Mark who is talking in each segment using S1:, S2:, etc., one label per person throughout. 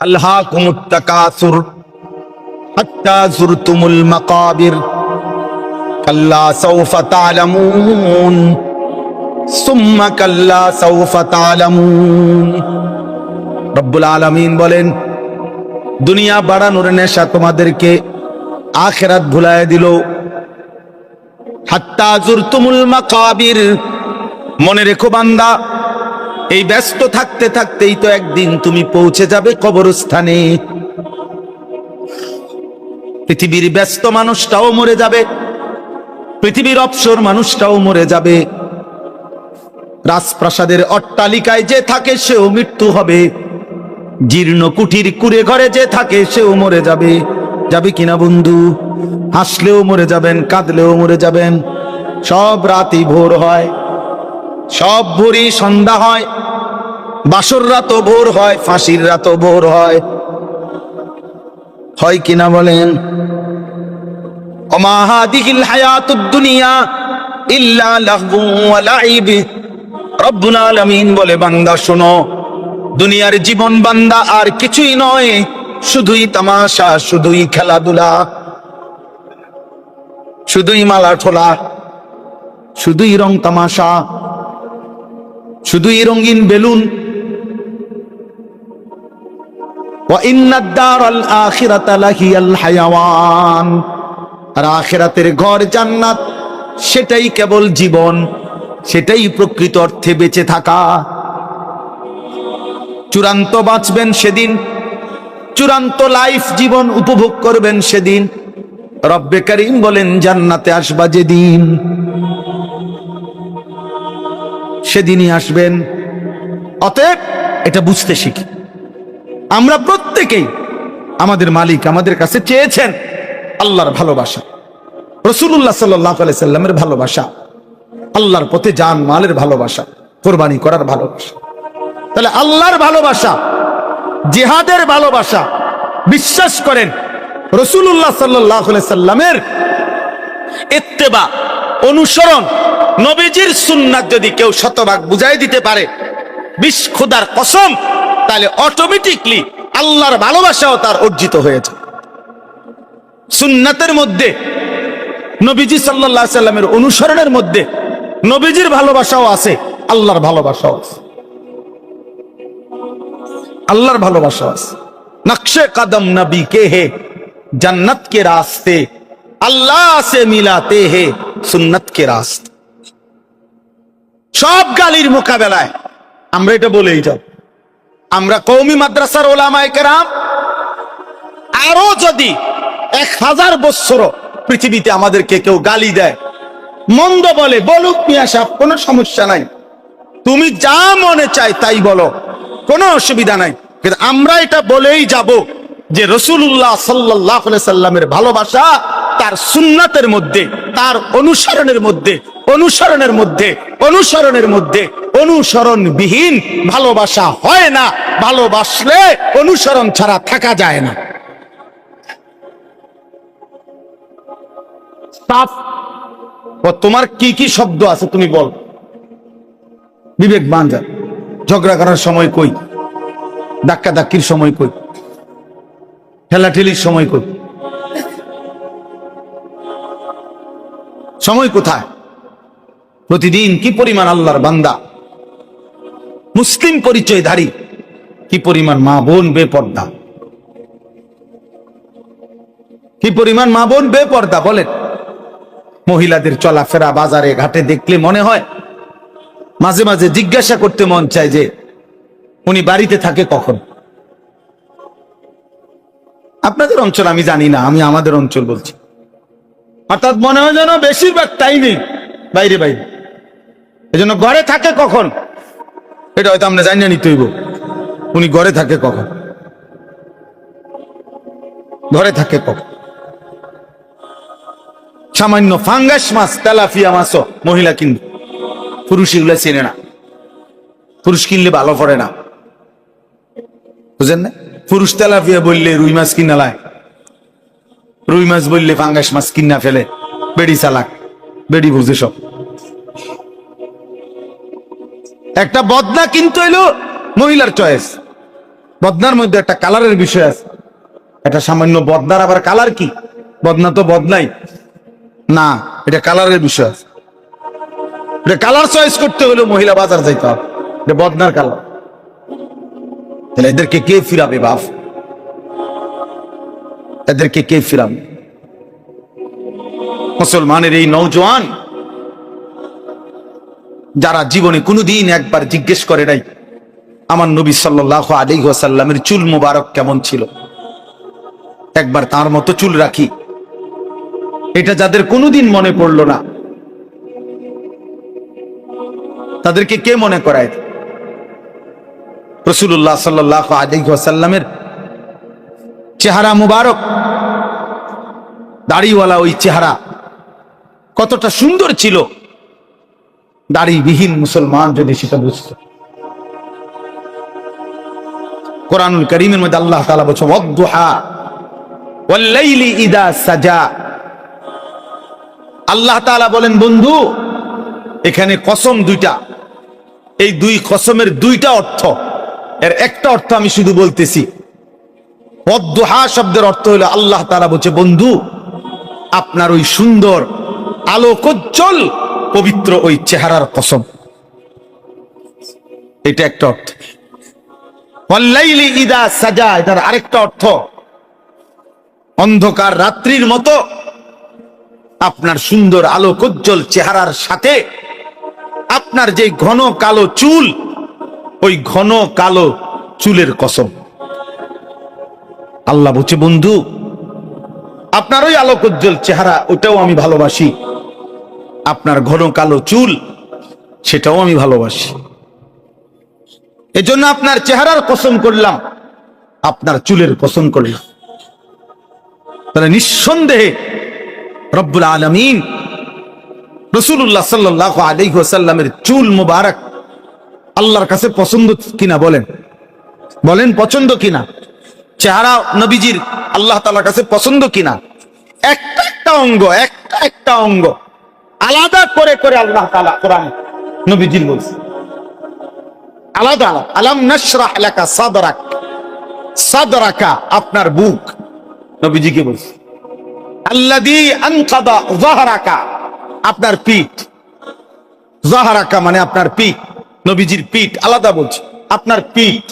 S1: আলহাকুমুত তাকাসুর হাত্তা যুরতুমুল মাকাবির কাল্লা সাওফা তা'লামুন সুম্মা কাল্লা সাওফা তা'লামুন। রব্বুল আলামিন বলেন, দুনিয়া বাড়ানোর নেশা তোমাদেরকে আখিরাত ভুলায় দিল। হাত্তা যুরতুমুল মাকাবির, মনে রেখো বান্দা, এই ব্যস্ত থাকতে থাকতেই তো একদিন তুমি পৌঁছে যাবে কবরস্থানে। পৃথিবীর ব্যস্ত মানুষটাও মরে যাবে, পৃথিবীর অবসর মানুষটাও মরে যাবে, রাজপ্রাসাদের অট্টালিকায় যে থাকে সেও মৃত্যু হবে, জীর্ণ কুঠির কুড়ে ঘরে যে থাকে সেও মরে যাবে। যাবে কিনা বন্ধু? হাসলেও মরে যাবেন, কাঁদলেও মরে যাবেন। সব রাতই ভোর হয়, সব ভোরই সন্ধ্যা হয়, বাসর রাতও ভোর হয়, ফাঁসির রাতও ভোর হয়। হয় কিনা বলেন? ওমা হাদিহিল হায়াতুদ দুনিয়া ইল্লা লাহবু ওয়া লাইব। রব্বুল আলামিন বলে, বান্দা শোনো, দুনিয়ার জীবন বান্দা আর কিছুই নয়, শুধুই তামাশা, শুধুই খেলাধুলা, শুধুই মালা ঠোলা, শুধুই রং তামাশা, শুধুই রঙিন বেলুন। ওয়া ইন্নাদ দারাল আখিরাতা লাহিয়াল হায়াওয়ান, আর আখিরাতের ঘর জান্নাত, সেটাই কেবল জীবন, সেটাই প্রকৃত অর্থে বেঁচে থাকা। চূড়ান্ত বাঁচবেন সেদিন, চূড়ান্ত লাইফ জীবন উপভোগ করবেন সেদিন। রব্বে কারীম বলেন, জান্নাতে আসবা যেদিন, সেদিনই আসবেন। অতএব এটা বুঝতে শিখি। আমরা প্রত্যেকেই আমাদের মালিক আমাদের কাছে চেয়েছেন আল্লাহর ভালোবাসা, রাসূলুল্লাহ সাল্লাল্লাহু আলাইহি সাল্লামের ভালোবাসা, আল্লাহর পথে জান মালের ভালোবাসা, কোরবানি করার ভালোবাসা। তাহলে আল্লাহর ভালোবাসা, জিহাদের ভালোবাসা, বিশ্বাস করেন রাসূলুল্লাহ সাল্লাল্লাহু আলাইহি সাল্লামের ইত্তেবা, অনুসরণ, নবীজির সুন্নাত যদি কেউ শতভাগ বুঝাই দিতে পারে, বিশ খোদার কসম, তাহলে অটোমেটিকলি আল্লাহর ভালোবাসাও তার অর্জিত হয়েছে। সুন্নাতের মধ্যে, নবীজি সাল্লাল্লাহু আলাইহি সাল্লামের অনুসরণের মধ্যে নবীজির ভালোবাসাও আছে, আল্লাহর ভালোবাসাও আছে, আল্লাহর ভালোবাসাও আছে। নকশে কদম নবী কে হে, জান্নাত কে রাস্তে, আল্লাহ সে মিলাতে হে সুন্নত কে রাস্তে। সব গালির মোকাবেলায় আমরা এটা বলেই যাব, আমরা কওমি মাদ্রাসার ওলামায়ে কেরাম আরো যদি 1000 বছর পৃথিবীতে আমাদেরকে কেউ গালি দেয়, মন্দ বলে, বলুক মিয়া সাহেব, কোনো সমস্যা নাই, তুমি যা মনে চাই তাই বলো, কোনো অসুবিধা নাই। কিন্তু আমরা এটা বলেই যাব যে রাসূলুল্লাহ সাল্লাল্লাহু আলাইহি সাল্লামের ভালোবাসা তার সুন্নাতের মধ্যে, তার অনুসরণের মধ্যে, অনুসরণের মধ্যে, অনুসরণের মধ্যে অনুসরণবিহীন ভালোবাসা হয় না। ভালোবাসলে অনুসরণ ছাড়া থাকা যায় না। তোমার কি কি শব্দ আছে তুমি বল, বিবেক বাঞ্জা। ঝগড়া করার সময় কই, ধাক্কা ধাক্কির সময় কই, ঠেলাঠেলির সময় কই, সময় কোথায়? প্রতিদিন কি পরিমাণ আল্লাহর বান্দা, মুসলিম পরিচয়ধারী, কি পরিমাণ মা বোন বেপর্দা, কি পরিমাণ মা বোন বেপর্দা বলেন। মহিলাদের চলাফেরা বাজারে ঘাটে দেখলে মনে হয়, মাঝে মাঝে জিজ্ঞাসা করতে মন চায় যে উনি বাড়িতে থাকে কখন। আপনাদের অঞ্চল আমি জানি না, আমি আমাদের অঞ্চল বলছি। অর্থাৎ মনে হয় যেন বেশিরভাগ টাইমই বাইরে বাইরে, এজন্য ঘরে থাকে কখন এটা হয়তো আমরা জানি না, নিতে হইব উনি ঘরে থাকে কখন, ঘরে থাকে কখন। সামান্য ফাঙ্গাস মাছ, তেলাপিয়া মাছও মহিলা কিনবে, পুরুষ এগুলা চেনে না। পুরুষ কিনলে ভালো পড়ে না, বুঝেন না? পুরুষ তেলাপিয়া বললে রুই মাছ কিনা লায়, রুই মাছ বললে ফাঙ্গাস মাছ কিনা ফেলে। বেড়ি চালাক, বেড়ি বুঝে সব। একটা বদনা কিনতে হইলো মহিলার চয়েস, বদনার মধ্যে একটা কালারের বিষয় আছে। এটা সামান্য বদনার আবার কালার কি? বদনা তো বদনাই না, এটা কালারের বিষয় আছে। এটা কালার চয়েস করতে হলে মহিলা বাজার যাইতে হবে, এটা বদনার কালার। তাহলে এদেরকে কে ফিরাবে বাপ? এদেরকে কে ফিরাবে? মুসলমানের এই নওজোয়ান যারা জীবনে কোনোদিন একবার জিজ্ঞেস করে নাই আমার নবী সাল্লাল্লাহু আলাইহি ওয়াসাল্লামের চুল মুবারক কেমন ছিল, একবার তার মতো চুল রাখি, এটা যাদের কোনোদিন মনে পড়লো না, তাদেরকে কে মনে করায়? রাসূলুল্লাহ সাল্লাল্লাহু আলাইহি ওয়াসাল্লামের চেহারা মুবারক, দাড়িওয়ালা ওই চেহারা কতটা সুন্দর ছিল, দাড়িবিহীন মুসলমান যদি সেটা বুঝত। কোরআনুল কারীমের মধ্যে আল্লাহ তাআলা বলেছেন ওয়াদ-দুহা ওয়াল-লাইলি ইযা সাজা। আল্লাহ তাআলা বলেন বন্ধু এখানে কসম দুইটা, এই দুই কসমের দুইটা অর্থ, এর একটা অর্থ আমি শুধু বলতেছি। ওয়াদ-দুহা শব্দের অর্থ হলো আল্লাহ তাআলা বলছে বন্ধু আপনার ওই সুন্দর আলোকোজ্জ্বল পবিত্র ওই চেহারার কসম, এটা একটা অর্থ। ওয়াল-লাইলি ইযা সাজা, এটার আরেকটা অর্থ অন্ধকার রাত্রির মতো আপনার সুন্দর আলোকোজ্জ্বল চেহারার সাথে আপনার যে ঘন কালো চুল, ওই ঘন কালো চুলের কসম। আল্লাহ বলছে বন্ধু আপনার ওই আলোকোজ্জ্বল চেহারা ওটাও আমি ভালোবাসি, আপনার ঘন কালো চুল সেটাও আমি ভালোবাসি, এজন্য আপনার চেহারার কসম করলাম, আপনার চুলের কসম করলাম। তাহলে নিঃসন্দেহে রব্বুল আলামিন রাসূলুল্লাহ সাল্লাল্লাহু আলাইহি ওয়াসাল্লামের চুল মুবারক আল্লাহর কাছে পছন্দ কিনা বলেন, বলেন পছন্দ কিনা? চেহারা নবীজির আল্লাহ তাআলার কাছে পছন্দ কিনা? একটা একটা অঙ্গ, একটা একটা অঙ্গ আলাদা করে করে আল্লাহ তাআলা কোরআন নবীজির বলছে আলাদা আলাদা। আলাম নাশরাহ লাকা সাদরাক, সাদরাকা আপনার বুক নবীজিকে বলছে। আল্লাযী আনকাদা যাহরাকা আপনার পিঠ, যাহরাকা মানে আপনার পিঠ, নবীজির পিঠ আলাদা বলছে, আপনার পিঠ,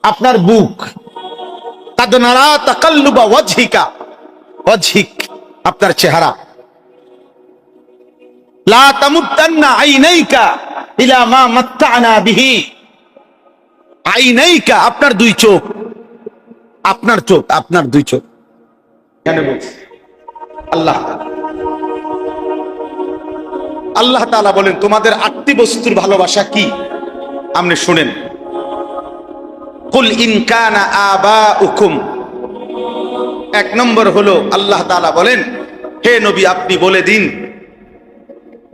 S1: আপনার বুক। কাদ নারা তাকাল্লুবা ওয়াজহিকা, ওয়াজহিক আপনার চেহারা। লা তামুদ্দান্না আইনাইকা ইলা মা মাত্তা'না বিহি, আইনাইকা আপনার দুই চোখ, আপনার চোখ, আপনার দুই চোখ কেন বলছে আল্লাহ? আল্লাহ তাআলা বলেন তোমাদের আটটি বস্তুর ভালোবাসা কি আপনি শুনেন। কুল ইন কানা আবাউকুম, এক নম্বর হলো আল্লাহ তাআলা বলেন হে নবী আপনি বলে দিন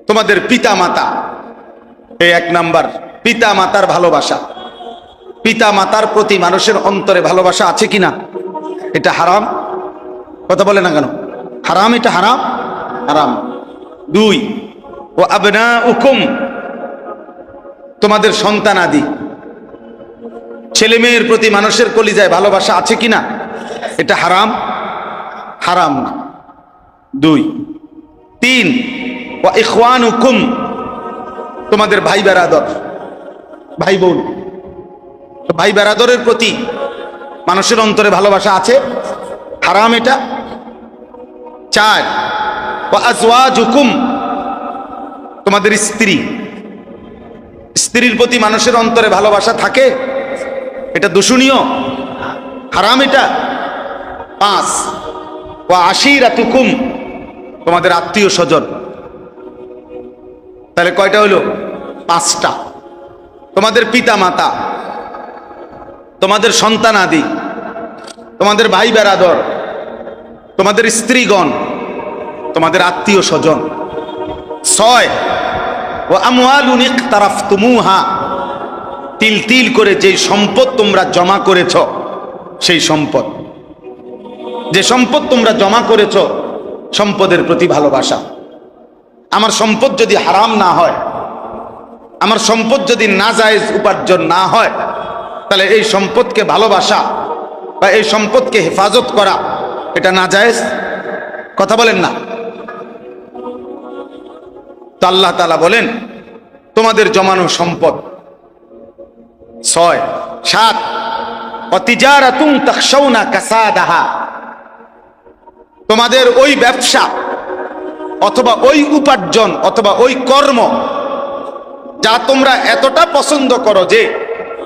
S1: তোমাদের পিতা মাতা, এই এক নাম্বার পিতা মাতার ভালোবাসা। পিতা মাতার প্রতি মানুষের অন্তরে ভালোবাসা আছে কিনা? এটা হারাম, কথা বলে না কেন? হারাম, এটা হারাম, হারাম। দুই ও আবনাউকুম, তোমাদের সন্তানাদি, ছেলে মেয়ের প্রতি মানুষের কলিজায় ভালোবাসা আছে কিনা? এটা হারাম, হারাম না। দুই। তিন ওয়া ইখওয়ানুকুম, তোমাদের ভাই বেরাদর, ভাই বোন, ভাই বেরাদরের প্রতি মানুষের অন্তরে ভালোবাসা আছে, হারাম এটা। চার ওয়া আজওয়াজুকুম, তোমাদের স্ত্রী, স্ত্রীর প্রতি মানুষের অন্তরে ভালোবাসা থাকে, এটা দূষণীয়, হারাম এটা। পাঁচ ওয়া আশিরাতুকুম, তোমাদের আত্মীয় স্বজন। তাহলে কয়টা হলো? পাঁচটা। তোমাদের পিতা মাতা, তোমাদের সন্তান আদি, তোমাদের ভাই বেরাদর, তোমাদের স্ত্রীগণ, তোমাদের আত্মীয় স্বজন। ছয় ওয়া আমওয়ালুন ইকতারাফতুমুহা, তিল তিল করে যেই সম্পদ তোমরা জমা করেছ, সেই সম্পদ, যে সম্পদ তোমরা জমা করেছ, সম্পদের প্রতি ভালোবাসা। আমার সম্পদ যদি হারাম না হয়, আমার সম্পদ যদি নাজায়েজ উপার্জন না হয়, তাহলে এই সম্পদকে ভালোবাসা বা এই সম্পদকে হেফাজত করা এটা নাজায়েজ? কথা বলেন না। তো আল্লাহ তাআলা বলেন তোমাদের জমানো সম্পদ 6 7 অতিজারাতুন তাখশাউনা কাসাদাহা, তোমাদের ওই ব্যবসা অথবা ওই উপার্জন অথবা ওই কর্ম যা তোমরা এতটা পছন্দ করো যে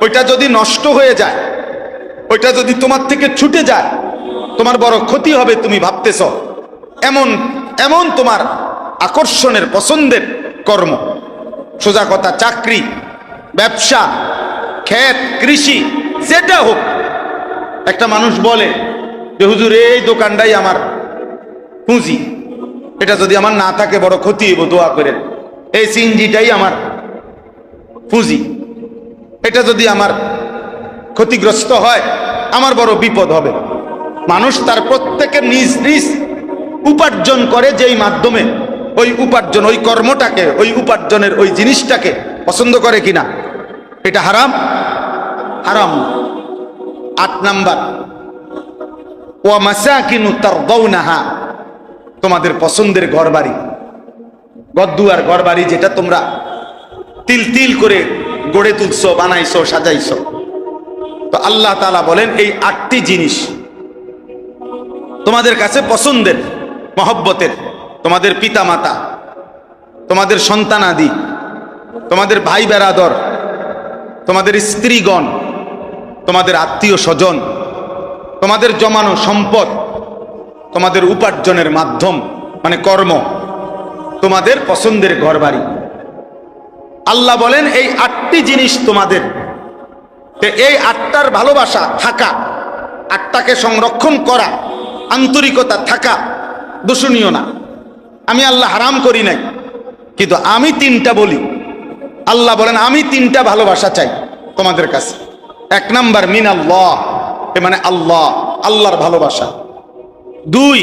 S1: ওইটা যদি নষ্ট হয়ে যায়, ওইটা যদি তোমার থেকে ছুটে যায় তোমার বড় ক্ষতি হবে তুমি ভাবতেছ, এমন এমন তোমার আকর্ষণের পছন্দের কর্ম, সোজা কথা চাকরি, ব্যবসা, ক্ষেত, কৃষি, যেটা হোক। একটা মানুষ বলে যে হুজুর এই দোকানটাই আমার পুঁজি, এটা যদি আমার না থাকে বড় ক্ষতি হইব, দোয়া করেন। এই সিএনজিটাই আমার পুঁজি, এটা যদি আমার ক্ষতিগ্রস্ত হয় আমার বড় বিপদ হবে। মানুষ তার প্রত্যেকের নিজ নিজ উপার্জন করে যেই মাধ্যমে ওই উপার্জন, ওই কর্মটাকে, ওই উপার্জনের ওই জিনিসটাকে পছন্দ করে কিনা, এটা হারাম? হারাম। 8 নাম্বার ওয়া মাসাকিনু তারদাউনাহা, তোমাদের পছন্দের ঘরবাড়ি, গদ্দুয়ার ঘরবাড়ি যেটা তোমরা তিল তিল করে গড়ে তুলছো, বানাইছো, সাজাইছো। তো আল্লাহ তাআলা বলেন এই 8টি জিনিস তোমাদের কাছে পছন্দের, মহব্বতের, তোমাদের পিতামাতা, তোমাদের সন্তানাদি, তোমাদের ভাই বেরাদর, তোমাদের স্ত্রীগণ, তোমাদের আত্মীয় স্বজন, তোমাদের জমানো সম্পদ, তোমাদের উপার্জনের মাধ্যম মানে কর্ম, তোমাদের পছন্দের ঘরবাড়ি। আল্লাহ বলেন এই 8টি জিনিস তোমাদের, এই 8টার ভালোবাসা থাকা, 8টাকে সংরক্ষণ করা, আন্তরিকতা থাকা দূষণীয় না। আমি আল্লাহ হারাম করি নাই, কিন্তু আমি 3টা বলি। আল্লাহ বলেন আমি 3টা ভালোবাসা চাই তোমাদের কাছে। 1 নাম্বার মিনাল্লাহ, মানে আল্লাহ, আল্লাহর ভালোবাসা। 2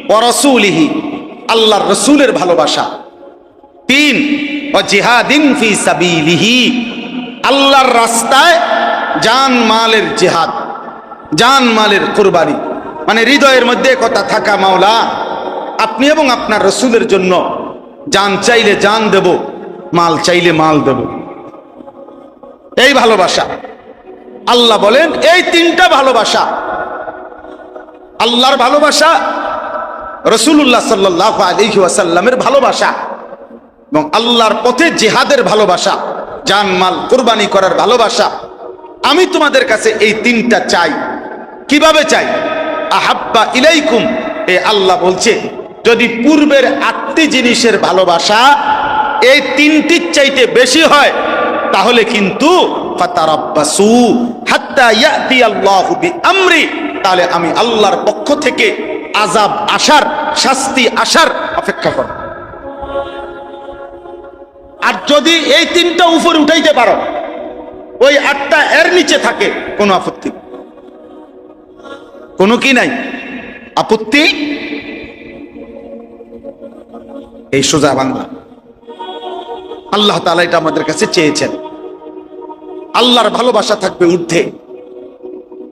S1: ওয়া রাসূলিহি, আল্লাহর রাসূলের ভালোবাসা। 3 ওয়া জিহাদিন ফি সাবিলিহি, আল্লাহর রাস্তায় জান মালের জিহাদ, জান মালের কুরবানি। মানে হৃদয়ের মধ্যে কথা থাকা, মাওলা আপনি এবং আপনার রাসূলের জন্য জান চাইলে জান দেব, মাল চাইলে মাল দেব, এই ভালোবাসা। আল্লাহ বলেন এই 3টা ভালোবাসা, আল্লাহর ভালোবাসা, রাসূলুল্লাহ সাল্লাল্লাহু আলাইহি ওয়াসাল্লামের ভালোবাসা এবং আল্লাহর পথে জিহাদের ভালোবাসা, জান মাল কুরবানি করার ভালোবাসা। আমি তোমাদের কাছে এই 3টা চাই। কিভাবে চাই? আহাব্বা ইলাইকুম, এই আল্লাহ বলছে যদি পূর্বের 8টি জিনিসের ভালোবাসা এই 3টির চাইতে বেশি হয় তাহলে কিন্তু ফাতারাব্বাসু হাত্তা ইয়াতি আল্লাহু বিআমরি, তাহলে আমি আল্লাহর পক্ষ থেকে আযাব আসার, শাস্তি আসার অপেক্ষা করব। আর যদি এই 3টা উপরে উঠাইতে পারো, ওই 8টা এর নিচে থাকে, কোনো আপত্তি, কোনো কি নাই, আপত্তি। এই সোজা বাংলা। আল্লাহ তাআলা এটা আমাদের কাছে চেয়েছেন। আল্লাহর ভালোবাসা থাকবে ঊর্ধ্বে,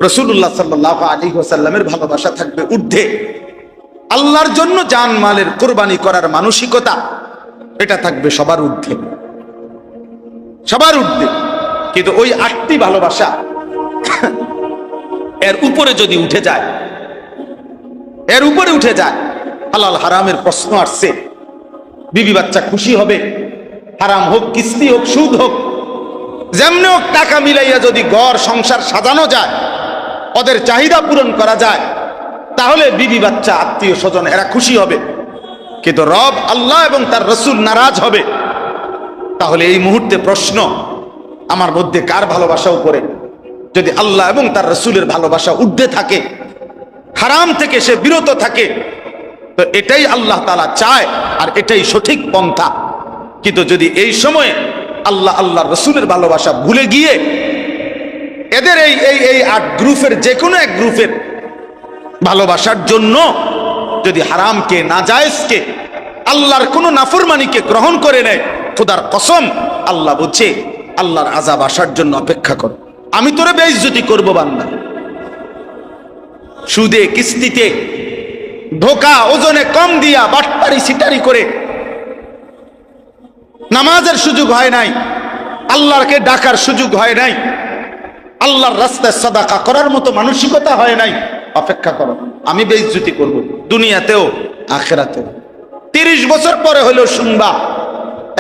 S1: রাসূলুল্লাহ সাল্লাল্লাহু আলাইহি ওয়াসাল্লামের ভালোবাসা থাকবে ঊর্ধ্বে, আল্লাহর জন্য জান মালের কুরবানি করার মানসিকতা এটা থাকবে সবার ঊর্ধ্বে, সবার ঊর্ধ্বে। কিন্তু ওই 8টি ভালোবাসা এর উপরে যদি উঠে যায়, এর উপরে উঠে যায়, হালাল হারামের প্রশ্ন আসছে, বিবি বাচ্চা খুশি হবে, হারাম হোক, কিস্তি হোক, সুদ হোক, যেমনি হোক টাকা মিলাইয়া যদি ঘর সংসার সাজানো যায়, ওদের চাহিদা পূরণ করা যায়, তাহলে বিবি বাচ্চা, আত্মীয় স্বজন এরা খুশি হবে। কিন্তু রব আল্লাহ এবং তার রাসূল নারাজ হবে। তাহলে এই মুহূর্তে প্রশ্ন, আমার মধ্যে কার ভালোবাসা উপরে? যদি আল্লাহ এবং তার রাসূলের ভালোবাসা ঊর্ধ্বে থাকে, হারাম থেকে সে বিরত থাকে, তো এটাই আল্লাহ তাআলা চায় আর এটাই সঠিক পন্থা। কিন্তু যদি এই সময়ে আল্লাহ আল্লাহর রাসূলের ভালোবাসা ভুলে গিয়ে এদের এই 8 গ্রুপের যে কোনো এক গ্রুপের ভালোবাসার জন্য যদি হারামকে, নাজায়েজকে, আল্লাহর কোনো নাফরমানিকে গ্রহণ করে নেয়, খোদার কসম আল্লাহ বলছে আল্লাহর আযাব আসার জন্য অপেক্ষা করো। আমি তোরে বেইজ্জতি করব বান্দা। সুদে কিস্তিতে ধোকা ওজনে কম দিয়া বাটপারি সিটারি করে নামাজের সুযোগ হয় নাই, আল্লাহকে ডাকার সুযোগ হয় নাই, আল্লাহর রাস্তায় সাদাকা করার মতো মানসিকতা হয় নাই। অপেক্ষা করো, আমি বেইজ্জতি করব দুনিয়াতেও আখিরাতেও। 30 বছর পরে হলেও শুনবা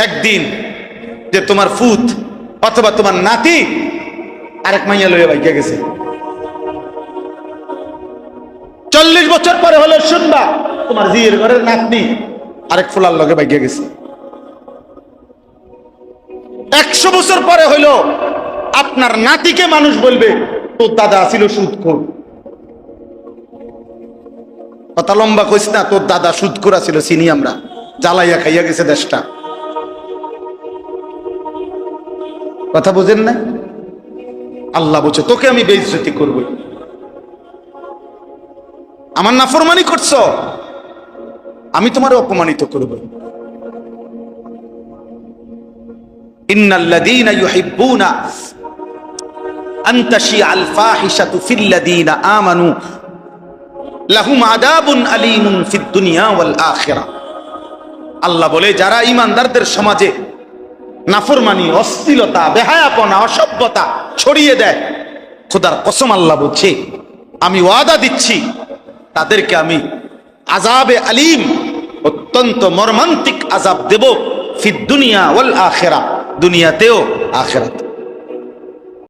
S1: একদিন যে তোমার ফুত অথবা তোমার নাতি আরেক মাইয়া লইয়া বাইকে গেছে। 40 বছর পরে হলেও শুনবা তোমার জিয়ের ঘরের নাতনি আরেক ফুলার লগে বাইকে গেছে। 100 বছর পরে হইল আপনার নাতিকে মানুষ বলবে তোর দাদা ছিল সুদখোর। কথা লম্বা কইস না, তোর দাদা সুদখোর ছিল, চিনি আমরা, জ্বালাইয়া খাইয়া গেছে দেশটা। কথা বুঝেন না? আল্লাহ বলছে তোকে আমি বেইজ্জতি করব। আমার নাফরমানি করছো, আমি তোমার অপমানিত করব। ইন্নাল্লাযীনা ইউহিব্বুনা আন তাশিআল ফাহিশাতু ফিল্লাযীনা আমানু লাহুম আযাবুন আলীমুন ফিদ দুনিয়া ওয়াল আখিরাহ। আল্লাহ বলে যারা ঈমানদারদের সমাজে নাফরমানি, অশ্লীলতা, বেহায়াপনা, অসভ্যতা ছড়িয়ে দেয়, খোদার কসম আল্লাহ বলছে আমি ওয়াদা দিচ্ছি তাদেরকে আমি আযাবে আলীম, অত্যন্ত মর্মান্তিক আযাব দেব, ফিদ দুনিয়া ওয়াল আখিরাহ, দুনিয়াতেও আখিরাতে।